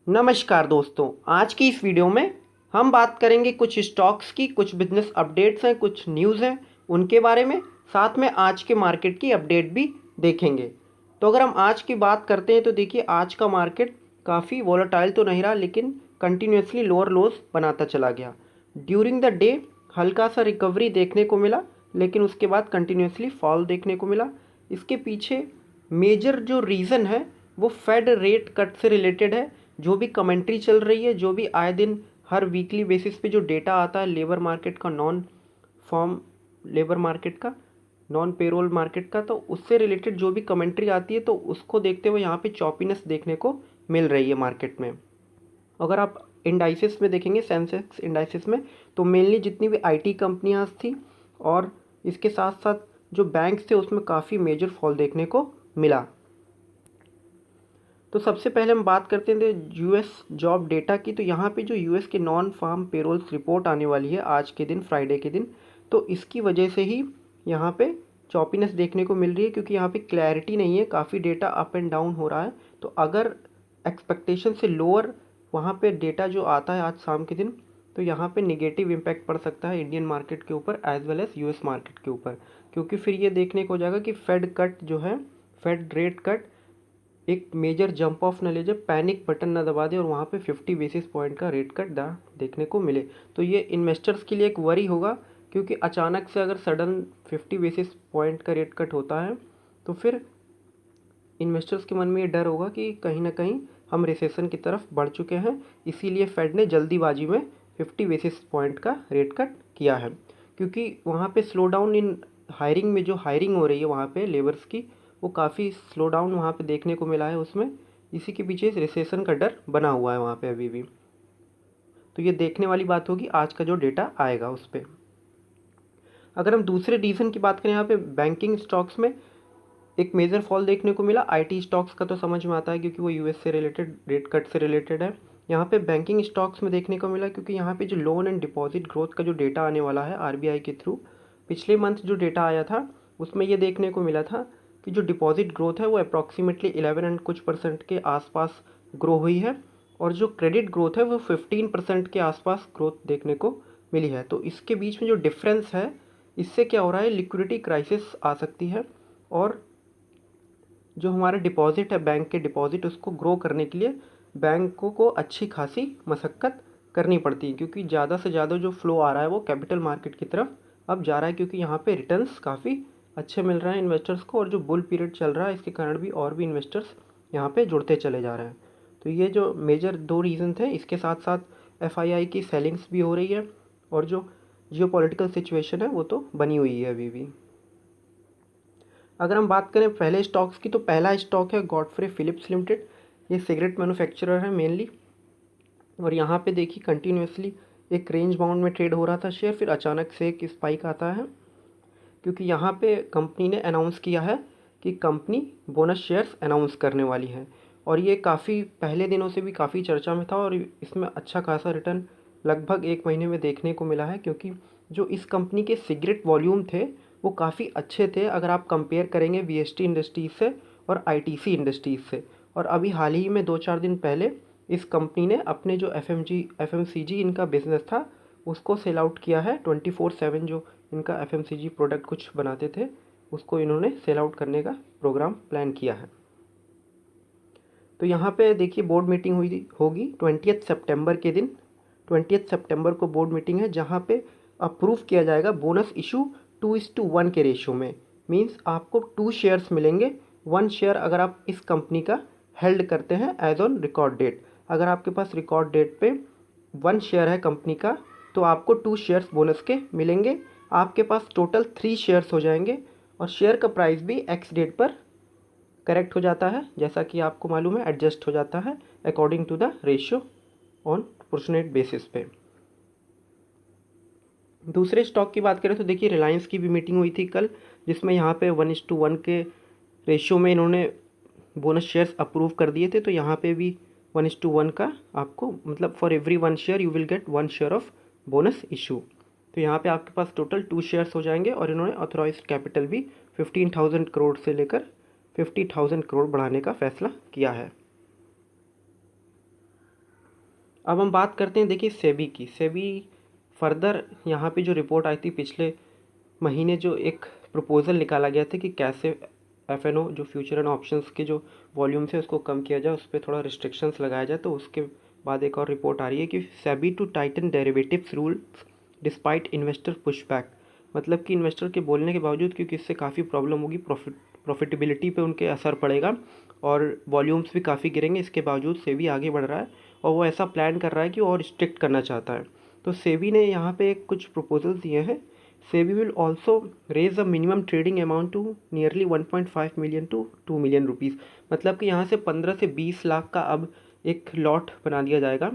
नमस्कार दोस्तों, आज की इस वीडियो में हम बात करेंगे कुछ स्टॉक्स की, कुछ बिजनेस अपडेट्स हैं, कुछ न्यूज़ हैं उनके बारे में। साथ में आज के मार्केट की अपडेट भी देखेंगे। तो अगर हम आज की बात करते हैं तो देखिए आज का मार्केट काफ़ी वॉलेटाइल तो नहीं रहा, लेकिन कंटिन्यूसली लोअर लोज बनाता चला गया। ड्यूरिंग द डे हल्का सा रिकवरी देखने को मिला, लेकिन उसके बाद कंटिन्यूसली फॉल देखने को मिला। इसके पीछे मेजर जो रीज़न है वो फेड रेट कट से रिलेटेड है। जो भी कमेंट्री चल रही है, जो भी आए दिन हर वीकली बेसिस पे जो डेटा आता है लेबर मार्केट का, फॉर्म लेबर मार्केट का, नॉन पेरोल मार्केट का, तो उससे रिलेटेड जो भी कमेंट्री आती है तो उसको देखते हुए यहाँ पे चॉपीनेस देखने को मिल रही है मार्केट में। अगर आप इंडाइसिस में देखेंगे, सेंसेक्स इंडाइसिस में, तो मेनली जितनी भी आईटी कंपनियां थी और इसके साथ साथ जो बैंक्स थे उसमें काफ़ी मेजर फॉल देखने को मिला। तो सबसे पहले हम बात करते हैं यूएस जॉब डेटा की। तो यहाँ पे जो यूएस के नॉन फार्म पेरोल्स रिपोर्ट आने वाली है आज के दिन, फ्राइडे के दिन, तो इसकी वजह से ही यहाँ पे चॉपीनेस देखने को मिल रही है, क्योंकि यहाँ पे क्लैरिटी नहीं है, काफ़ी डेटा अप एंड डाउन हो रहा है। तो अगर एक्सपेक्टेशन से लोअर वहाँ पे डेटा जो आता है आज शाम के दिन, तो यहाँ पे नेगेटिव इम्पैक्ट पड़ सकता है इंडियन मार्केट के ऊपर as well as US market के ऊपर, क्योंकि फिर ये देखने को हो जाएगा कि फेड कट जो है, फेड रेट कट एक मेजर जंप ऑफ न ले जाए, पैनिक बटन ना दबा दे और वहाँ पे 50 बेसिस पॉइंट का रेट कट देखने को मिले। तो ये इन्वेस्टर्स के लिए एक वरी होगा, क्योंकि अचानक से अगर सडन 50 बेसिस पॉइंट का रेट कट होता है तो फिर इन्वेस्टर्स के मन में ये डर होगा कि कहीं ना कहीं हम रिसेशन की तरफ बढ़ चुके हैं। इसीलिए फेड ने जल्दीबाजी में 50 बेसिस पॉइंट का रेट कट किया है, क्योंकि वहाँ पे स्लो डाउन इन हायरिंग में, जो हायरिंग हो रही है वहाँ पे लेबर्स की, वो काफ़ी स्लो डाउन वहाँ पे देखने को मिला है उसमें। इसी के पीछे रिसेशन का डर बना हुआ है वहाँ पे अभी भी। तो ये देखने वाली बात होगी आज का जो डेटा आएगा उस पर। अगर हम दूसरे रीज़न की बात करें, यहाँ पे बैंकिंग स्टॉक्स में एक मेजर फॉल देखने को मिला। आईटी स्टॉक्स का तो समझ में आता है, क्योंकि वो यूएस से रिलेटेड, रेट कट से रिलेटेड है। यहाँ पे बैंकिंग स्टॉक्स में देखने को मिला, क्योंकि यहाँ पे जो लोन एंड डिपॉजिट ग्रोथ का जो डेटा आने वाला है आरबीआई के थ्रू, पिछले मंथ जो डेटा आया था उसमें ये देखने को मिला था कि जो डिपॉजिट ग्रोथ है वो अप्रॉक्सीमेटली 11 एंड कुछ परसेंट के आसपास ग्रो हुई है, और जो क्रेडिट ग्रोथ है वो 15% के आसपास ग्रोथ देखने को मिली है। तो इसके बीच में जो डिफरेंस है, इससे क्या हो रहा है, लिक्विडिटी क्राइसिस आ सकती है, और जो हमारा डिपॉजिट है, बैंक के डिपॉजिट, उसको ग्रो करने के लिए बैंकों को अच्छी खासी मशक्क़त करनी पड़ती है, क्योंकि ज़्यादा से ज़्यादा जो फ्लो आ रहा है वो कैपिटल मार्केट की तरफ अब जा रहा है, क्योंकि यहाँ पे रिटर्न्स काफ़ी अच्छे मिल रहे हैं इन्वेस्टर्स को, और जो बुल पीरियड चल रहा है इसके कारण भी और भी इन्वेस्टर्स यहाँ पे जुड़ते चले जा रहे हैं। तो ये जो मेजर दो रीज़न थे, इसके साथ साथ एफआईआई की सेलिंग्स भी हो रही है, और जो जियोपॉलिटिकल सिचुएशन है वो तो बनी हुई है अभी भी। अगर हम बात करें पहले स्टॉक्स की, तो पहला स्टॉक है गॉडफ्रे फिलिप्स लिमिटेड। ये सिगरेट मैन्युफैक्चरर है मेनली, और यहाँ पे देखिए कंटिन्यूसली एक रेंज बाउंड में ट्रेड हो रहा था शेयर, फिर अचानक से एक स्पाइक आता है, क्योंकि यहाँ पे कंपनी ने अनाउंस किया है कि कंपनी बोनस शेयर्स अनाउंस करने वाली है, और ये काफ़ी पहले दिनों से भी काफ़ी चर्चा में था, और इसमें अच्छा खासा रिटर्न लगभग एक महीने में देखने को मिला है, क्योंकि जो इस कंपनी के सिगरेट वॉल्यूम थे वो काफ़ी अच्छे थे अगर आप कंपेयर करेंगे वीएसटी इंडस्ट्रीज़ से और आईटीसी इंडस्ट्रीज़ से। और अभी हाल ही में 2-4 दिन पहले इस कंपनी ने अपने जो एफएमसीजी इनका बिजनेस था उसको सेल आउट किया है। 24/7 जो इनका एफएमसीजी प्रोडक्ट कुछ बनाते थे उसको इन्होंने सेल आउट करने का प्रोग्राम प्लान किया है। तो यहाँ पे देखिए बोर्ड मीटिंग होगी 20 सितंबर के दिन। 20 सितंबर को बोर्ड मीटिंग है, जहाँ पे अप्रूव किया जाएगा बोनस इशू 2:1 के रेशियो में। मींस आपको 2 शेयर्स मिलेंगे। 1 शेयर अगर आप इस कंपनी का हेल्ड करते हैं एज ऑन रिकॉर्ड डेट, अगर आपके पास रिकॉर्ड डेट पे 1 शेयर है कंपनी का, तो आपको 2 शेयर्स बोनस के मिलेंगे। आपके पास टोटल 3 शेयर्स हो जाएंगे, और शेयर का प्राइस भी एक्स डेट पर करेक्ट हो जाता है, जैसा कि आपको मालूम है, एडजस्ट हो जाता है according to the ratio on proportionate basis पे। दूसरे स्टॉक की बात करें तो देखिए रिलायंस की भी मीटिंग हुई थी कल, जिसमें यहाँ पे 1:1 के रेशियो में इन्होंने बोनस शेयर्स अप्रूव कर दिए थे। तो यहाँ पे भी 1:1 का आपको, मतलब for every 1 share you will get 1 share of bonus issue. तो यहाँ पे आपके पास टोटल 2 शेयर्स हो जाएंगे, और इन्होंने ऑथराइज्ड कैपिटल भी 15,000 करोड़ से लेकर 50,000 करोड़ बढ़ाने का फैसला किया है। अब हम बात करते हैं देखिए सेबी की। सेबी फर्दर यहाँ पे जो रिपोर्ट आई थी पिछले महीने, जो एक प्रपोज़ल निकाला गया था कि कैसे एफएनओ जो फ्यूचर एंड ऑप्शंस के जो वॉल्यूम्स है उसको कम किया जाए, उस पर थोड़ा रिस्ट्रिक्शंस लगाया जाए। तो उसके बाद एक और रिपोर्ट आ रही है कि SEBI to tighten derivatives rules despite investor pushback. मतलब कि इन्वेस्टर के बोलने के बावजूद, क्योंकि इससे काफ़ी प्रॉब्लम होगी, प्रॉफिटेबिलिटी पे उनके असर पड़ेगा और वॉल्यूम्स भी काफ़ी गिरेंगे, इसके बावजूद सेबी आगे बढ़ रहा है और वो ऐसा प्लान कर रहा है कि और स्ट्रिक्ट करना चाहता है। तो सेबी ने यहाँ पे कुछ प्रपोजल्स दिए हैं। SEBI will also raise the minimum trading amount to nearly 1.5 million to 2 million rupees. मतलब कि यहाँ से 15 से 20 लाख का अब एक लॉट बना दिया जाएगा।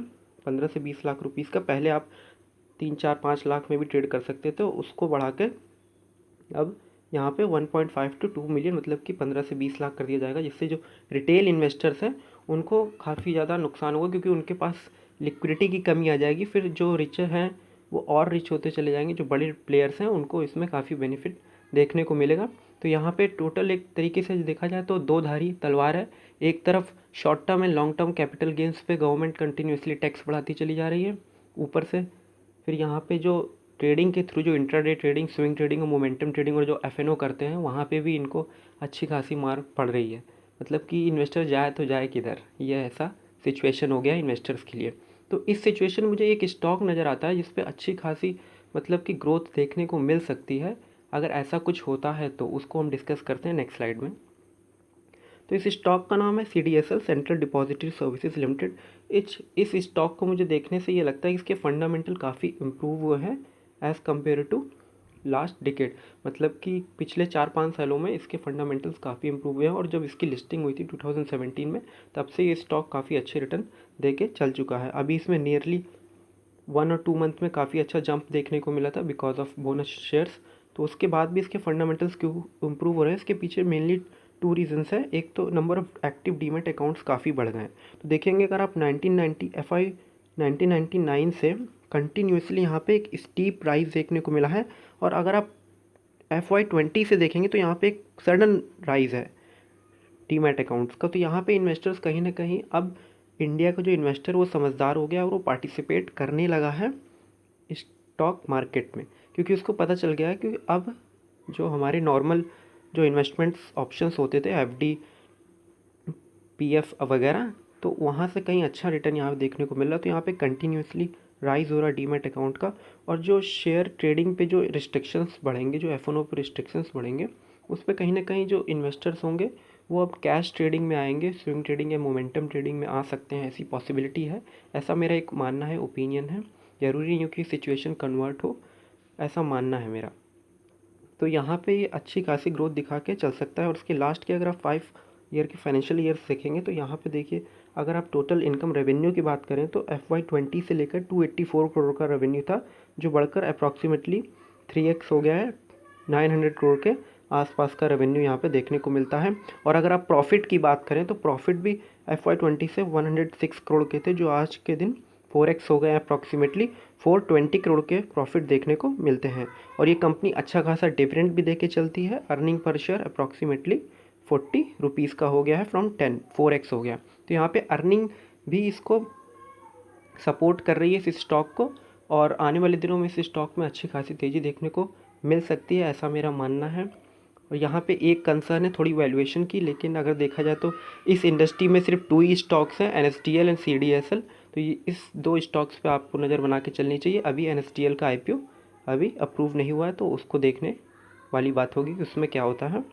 15 से 20 लाख रुपीज़ का, पहले आप 3 4 5 लाख में भी ट्रेड कर सकते थे, उसको बढ़ा के अब यहाँ पे 1.5 टू 2 मिलियन, मतलब कि 15 से 20 लाख कर दिया जाएगा, जिससे जो रिटेल इन्वेस्टर्स हैं उनको काफ़ी ज़्यादा नुकसान होगा, क्योंकि उनके पास लिक्विडिटी की कमी आ जाएगी। फिर जो रिचर हैं वो और रिच होते चले जाएंगे, जो बड़े प्लेयर्स हैं उनको इसमें काफ़ी बेनिफिट देखने को मिलेगा। तो यहाँ पे टोटल एक तरीके से देखा जाए तो दो धारी तलवार है। एक तरफ short term and long term capital gains पे गवर्नमेंट कंटिन्यूसली टैक्स बढ़ाती चली जा रही है ऊपर से। फिर यहाँ पे जो ट्रेडिंग के थ्रू जो इंट्राडे ट्रेडिंग, स्विंग ट्रेडिंग और मोमेंटम ट्रेडिंग और जो एफएनओ करते हैं, वहाँ पे भी इनको अच्छी खासी मार पड़ रही है। मतलब कि इन्वेस्टर जाए तो जाए किधर, ये ऐसा सिचुएशन हो गया इन्वेस्टर्स के लिए। तो इस सिचुएशन में मुझे एक स्टॉक नज़र आता है जिस पे अच्छी खासी मतलब कि ग्रोथ देखने को मिल सकती है। अगर ऐसा कुछ होता है तो उसको हम डिस्कस करते हैं नेक्स्ट स्लाइड में। तो इस स्टॉक का नाम है CDSL, central depository services limited. इस स्टॉक को मुझे देखने से ये लगता है कि इसके फंडामेंटल काफ़ी इम्प्रूव हुए हैं as compared to last decade. मतलब कि पिछले 4 5 सालों में इसके फंडामेंटल्स काफ़ी इम्प्रूव हुए हैं, और जब इसकी लिस्टिंग हुई थी 2017 में, तब से ये स्टॉक काफ़ी अच्छे रिटर्न दे के चल चुका है। अभी इसमें नियरली 1 और 2 मंथ में काफ़ी अच्छा जंप देखने को मिला था बिकॉज ऑफ बोनस शेयर्स। तो उसके बाद भी इसके फंडामेंटल्स क्यों इम्प्रूव हो रहे हैं, इसके पीछे मेनली 2 रीजंस हैं। एक तो number of active demat accounts काफ़ी बढ़ गए हैं। तो देखेंगे अगर आप 1999 से कंटिन्यूसली यहाँ पे एक स्टीप राइज देखने को मिला है, और अगर आप FY20 से देखेंगे तो यहाँ पे एक सडन राइज है डीमैट अकाउंट्स का। तो यहाँ पे इन्वेस्टर्स कहीं ना कहीं, अब इंडिया का जो इन्वेस्टर वो समझदार हो गया और वो पार्टिसिपेट करने लगा है स्टॉक मार्केट में, क्योंकि उसको पता चल गया है कि अब जो हमारे नॉर्मल जो इन्वेस्टमेंट्स ऑप्शंस होते थे, FD PF वगैरह, तो वहाँ से कहीं अच्छा रिटर्न यहाँ पे देखने को मिल रहा है। तो यहाँ पे कंटिन्यूसली राइज हो रहा है डीमैट अकाउंट का। और जो शेयर ट्रेडिंग पे जो रिस्ट्रिक्शंस बढ़ेंगे, जो एफएनओ पे रिस्ट्रिक्शंस बढ़ेंगे, उस पर कहीं ना कहीं जो इन्वेस्टर्स होंगे वो अब कैश ट्रेडिंग में आएंगे, स्विंग ट्रेडिंग या मोमेंटम ट्रेडिंग में आ सकते हैं, ऐसी पॉसिबिलिटी है। ऐसा मेरा एक मानना है, ओपिनियन है, ज़रूरी नहीं हो कि सिचुएशन कन्वर्ट हो, ऐसा मानना है मेरा। तो यहाँ पे ये अच्छी खासी ग्रोथ दिखा के चल सकता है। और उसके लास्ट के अगर आप 5 ईयर के फाइनेंशियल ईयर्स देखेंगे तो यहाँ पे देखिए, अगर आप टोटल इनकम रेवेन्यू की बात करें तो FY20 से लेकर 284 करोड़ का रेवेन्यू था, जो बढ़कर अप्रॉक्सीमेटली 3x हो गया है। 900 करोड़ के आसपास का रेवेन्यू यहाँ पे देखने को मिलता है। और अगर आप प्रॉफिट की बात करें तो प्रॉफिट भी FY20 से 106 करोड़ के थे, जो आज के दिन 4x हो गए हैं, अप्रॉक्सीमेटली 420 करोड़ के प्रॉफिट देखने को मिलते हैं। और ये कंपनी अच्छा खासा डिविडेंड भी दे के चलती है। Earning per share approximately 40 rupees का हो गया है फ्रॉम 10, 4x हो गया। तो यहाँ पे अर्निंग भी इसको सपोर्ट कर रही है इस स्टॉक को, और आने वाले दिनों में इस स्टॉक में अच्छी खासी तेज़ी देखने को मिल सकती है, ऐसा मेरा मानना है। और यहाँ पे एक कंसर्न है थोड़ी वैल्यूएशन की, लेकिन अगर देखा जाए तो इस इंडस्ट्री में सिर्फ 2 ही स्टॉक्स हैं, NSDL एंड CDSL। तो ये इस 2 स्टॉक्स पे आपको नज़र बना के चलनी चाहिए। अभी NSDL का IPO अभी अप्रूव नहीं हुआ है, तो उसको देखने वाली बात होगी कि उसमें क्या होता है।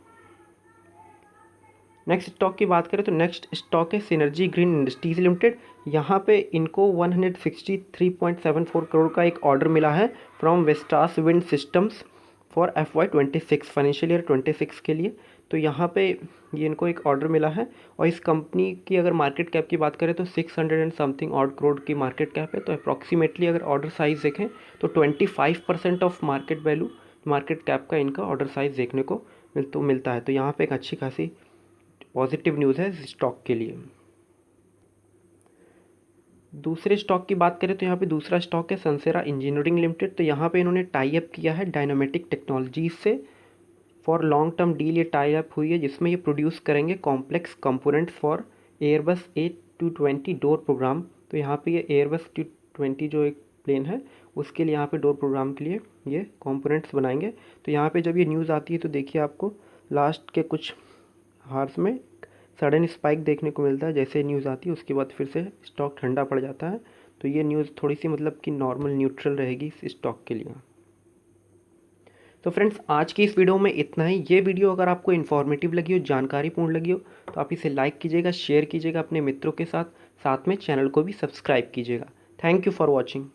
नेक्स्ट स्टॉक की बात करें तो नेक्स्ट स्टॉक है सिनर्जी ग्रीन इंडस्ट्रीज लिमिटेड। यहाँ पे इनको 163.74 करोड़ का एक ऑर्डर मिला है from Vestas wind systems for FY26 financial year 26 के लिए। तो यहाँ पे ये इनको एक ऑर्डर मिला है, और इस कंपनी की अगर मार्केट कैप की बात करें तो 600 एंड समथिंग ऑड करोड़ की मार्केट कैप है। तो अप्रॉक्सीमेटली अगर ऑर्डर साइज़ देखें तो 25% of market value, market cap का इनका ऑर्डर साइज़ देखने को मिलता है। तो यहाँ पे एक अच्छी खासी पॉजिटिव न्यूज़ है स्टॉक के लिए। दूसरे स्टॉक की बात करें तो यहाँ पे दूसरा स्टॉक है सनसेरा इंजीनियरिंग लिमिटेड। तो यहाँ पे इन्होंने टाई अप किया है डायनामेटिक टेक्नोलॉजीज से फॉर लॉन्ग टर्म डील। ये टाई अप हुई है जिसमें ये प्रोड्यूस करेंगे complex components for Airbus A220 door programme तो यहाँ पे ये एयरबस T20 जो एक प्लेन है उसके लिए यहाँ पे डोर प्रोग्राम के लिए ये कंपोनेंट्स बनाएंगे। तो यहाँ पे जब ये न्यूज़ आती है तो देखिए आपको लास्ट के कुछ हार्स में सडन स्पाइक देखने को मिलता है। जैसे न्यूज़ आती है उसके बाद फिर से स्टॉक ठंडा पड़ जाता है। तो ये न्यूज़ थोड़ी सी मतलब कि नॉर्मल न्यूट्रल रहेगी इस स्टॉक के लिए। तो फ्रेंड्स आज की इस वीडियो में इतना ही। ये वीडियो अगर आपको इन्फॉर्मेटिव लगी हो, जानकारीपूर्ण लगी हो तो आप इसे लाइक कीजिएगा, शेयर कीजिएगा अपने मित्रों के साथ, साथ में चैनल को भी सब्सक्राइब कीजिएगा। Thank you for watching.